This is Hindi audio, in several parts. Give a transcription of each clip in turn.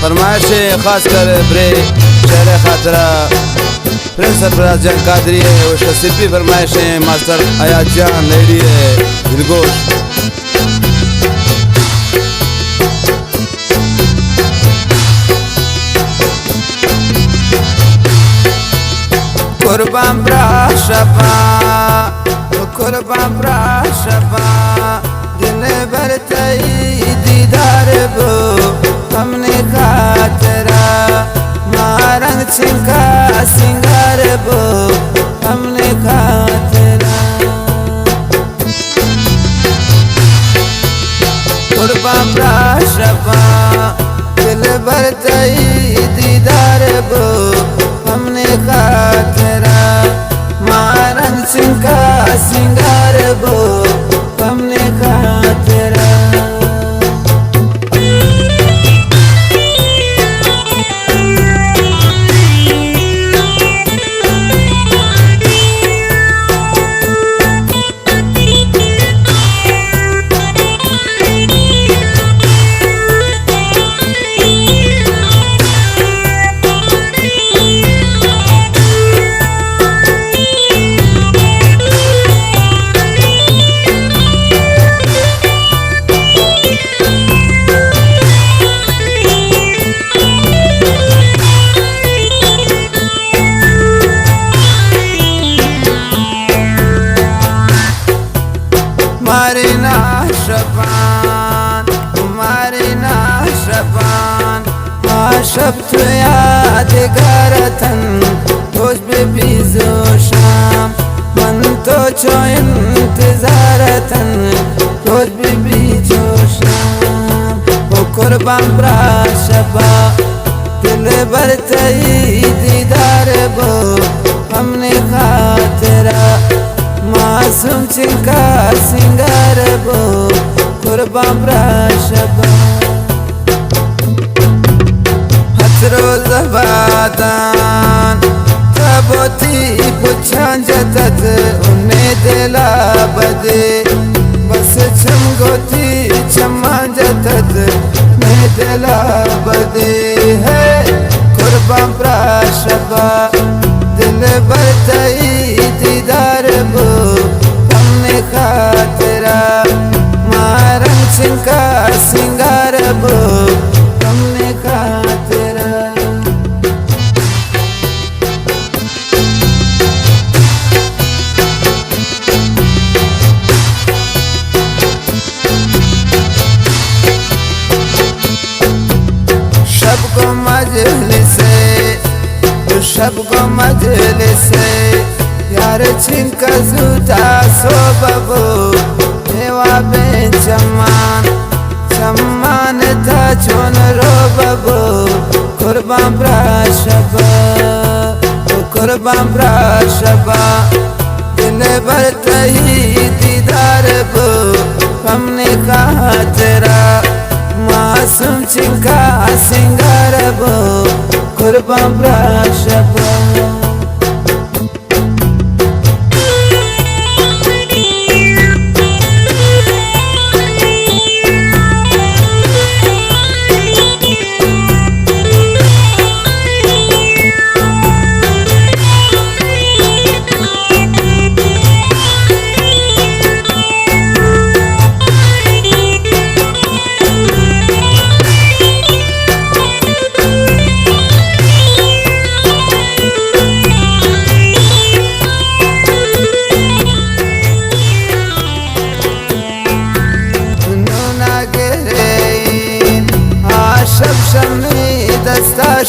फरमाइश खास कर ब्रे शहर खातरा प्रिंस सरफराज जान कादरी है और शसीपी फरमाइश मास्टर अयाज जान लेडी है दिलगोश। कुर्बान ब्राशबा कुर्बान ब्राशबा दिल भर तई दीदार बो हमने खातरा मारंग छिंका सिंगार बो हमने खातरा। कुर्बान ब्राशबा दिल भर तई दीदार बो हमने खातरा मारंग छिंका सिंगार बो हमने खातरा। मारे ना शबान शब तो यादगार थन रोज भी जो शाम मन तो चो इंतजार थन रोज भी जो शाम। वो कुर्बान ब्राशबा दिल भर तई दीदार बो हमने खातरा मासूम छिंका सिंगार बो कुर्बान ब्राशबा। रोज बादान तबोती पुछां जतत उन्हें दिला बदे बस छमगोती छमा जतत में दिला बदे है कुर्बान ब्राशबा दिल भर तई दीदार बो हमने खातरा मारंग छिंका सिंगार बो हमने खातरा। शब को मजलिसे यार छिंका जूता सो बबो देवा बे चम्मान था चोन रो बबो कुर्बान ब्राशबा कुर्बान ब्राशबा दिल भर तई दीदार बो हमने खातरा मासूम छिंका सिंगार बो कुर्बान ब्राशबा।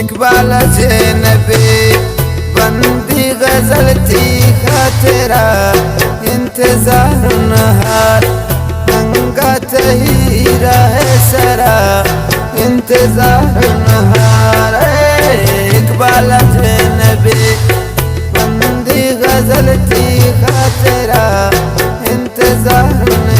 इकबाल जैनबी बंदी गजल थी खातरा इंतजार नहार अंगत ही रहे सरा इंतजार नहार इकबाल अजनबी बंदी गजल थी खातरा इंतजार में